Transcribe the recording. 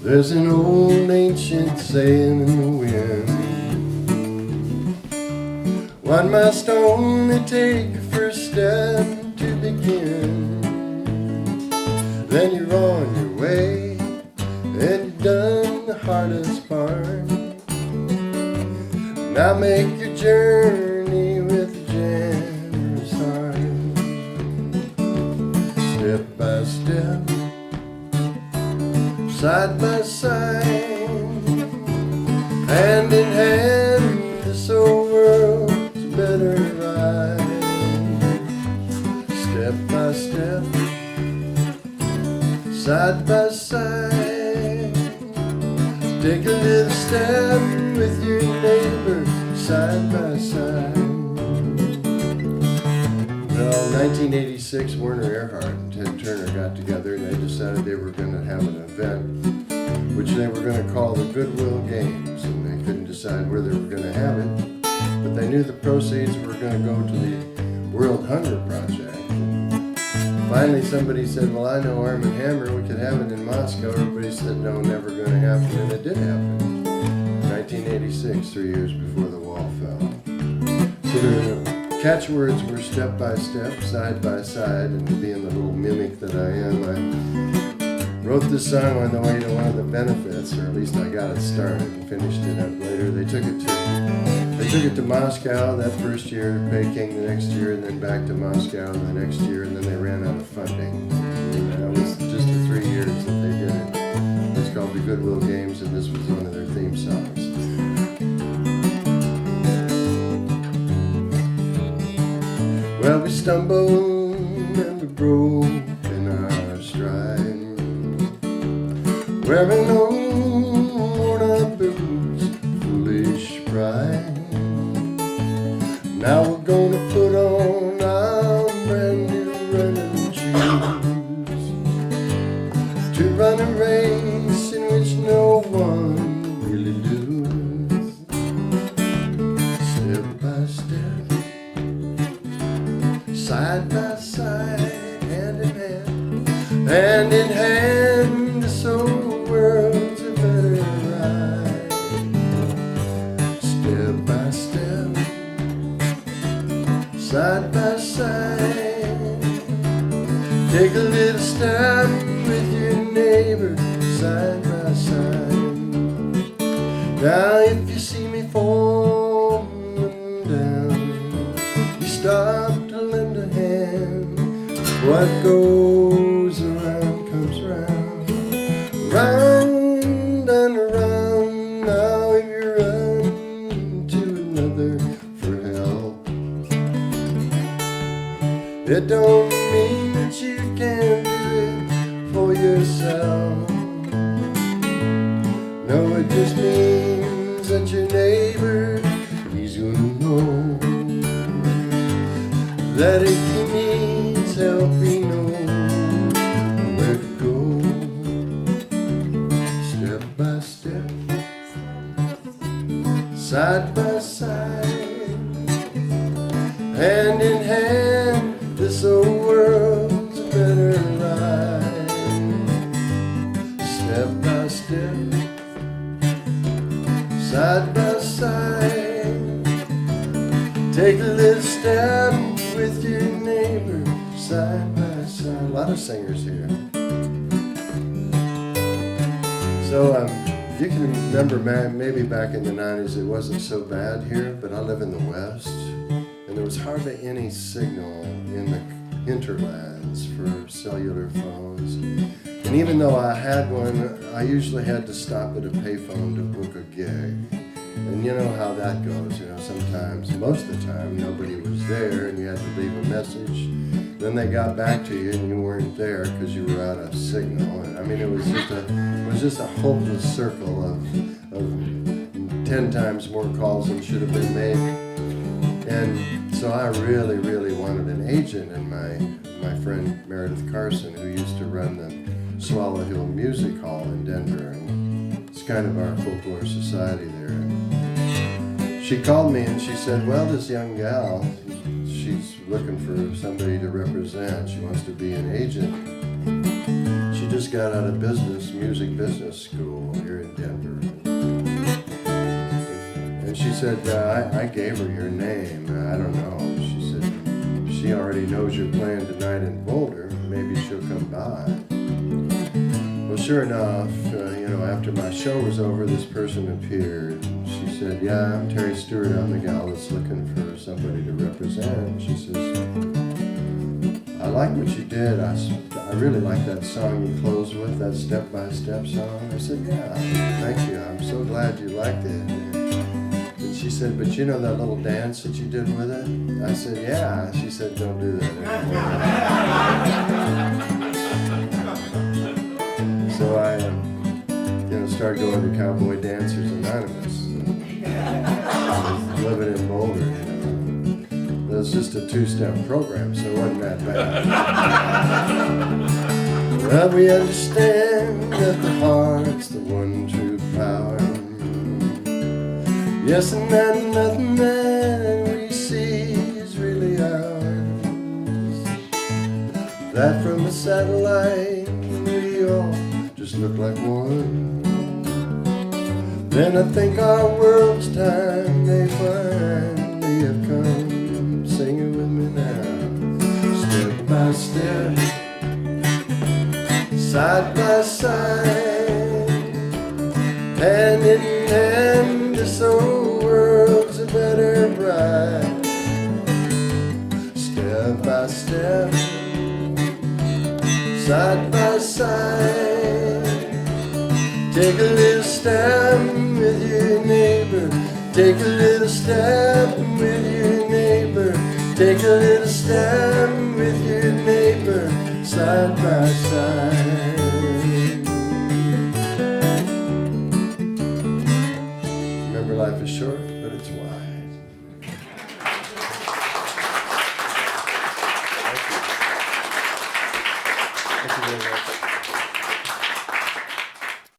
There's an old ancient saying in the wind. One must only take a first step to begin. Then you're on your way, and you've done the hardest part. Now make your journey with a generous heart. Step by step, side by side, hand in hand, this old world's a better ride. Step by step, side by side, take a little step with your neighbor, side by side. Well, 1986, Werner Erhard and Ted Turner got together and they decided they were going to have an event which they were going to call the Goodwill Games, and they couldn't decide where they were going to have it, but they knew the proceeds were going to go to the World Hunger Project. Finally somebody said, well, I know Arm & Hammer, we could have it in Moscow. Everybody said, no, never going to happen, and it did happen. 1986, 3 years before the wall fell. So the catchwords were step by step, side by side, and being the little mimic that I am, I wrote this song on the way to one of the benefits, or at least I got it started and finished it up later. They took it to Moscow that first year, Peking the next year, and then back to Moscow the next year, and then they ran out of funding. And that was just the 3 years that they did it. It's called the Goodwill Games, and this was one of their theme songs. Well, we stumbled and we broke in our stride, wearing no worn-out boots, foolish pride. Now we're gonna put on our brand new running shoes to run a race in which no one really loses. Step by step, side by side, hand in hand, hand in hand, this old world's a better ride. Step by step, side by side, take a little step with your neighbor, side by side. Now if you see me falling down, you stop to lend a hand. What goes around comes round, round and around. Now if you run to another for help, it don't mean that you can't do it for yourself. No, it just means that your neighbor, he's gonna know that if he needs help, he knows where to go. Step by step, side by side, hand in hand, this old world's a better ride. Step by step, side by side, take a little step with your neighbor, side by side. A lot of singers here. So you can remember maybe back in the 90s it wasn't so bad here, but I live in the West, and there was hardly any signal in the hinterlands for cellular phones. And even though I had one, I usually had to stop at a payphone to book a gig. And you know how that goes, sometimes, most of the time, nobody was there and you had to leave a message. Then they got back to you and you weren't there because you were out of signal. And, I mean, it was just a hopeless circle of 10 times more calls than should have been made. And so I really, really wanted an agent, and my friend Meredith Carson, who used to run the Swallow Hill Music Hall in Denver, and it's kind of our folklore society there. And she called me and she said, well, this young gal, she's looking for somebody to represent. She wants to be an agent. She just got out of music business school here in Denver. And she said, I gave her your name. I don't know. She said, she already knows you're playing tonight in Boulder. Maybe she'll come by. Well, sure enough, after my show was over, this person appeared. She said, yeah, I'm Terry Stewart. I'm the gal that's looking for somebody to represent. She says, I like what you did. I really like that song you closed with, that step-by-step song. I said, yeah, thank you. I'm so glad you liked it. And she said, but you know that little dance that you did with it? I said, yeah. She said, don't do that anymore. So I started going to Cowboy Dancers Anonymous. Living in Boulder, It was just a two-step program, so it wasn't that bad. Well, we understand that the heart's the one true power. Yes, and that nothing that we see is really ours. That from a satellite we all just look like one. Then I think our world's time may finally have come. Sing it with me now. Step by step, side by side, hand in hand, this old world's a better bride. Step by step, side by side, take a little step with your neighbor. Take a little step with your neighbor. Take a little step with your neighbor, side by side.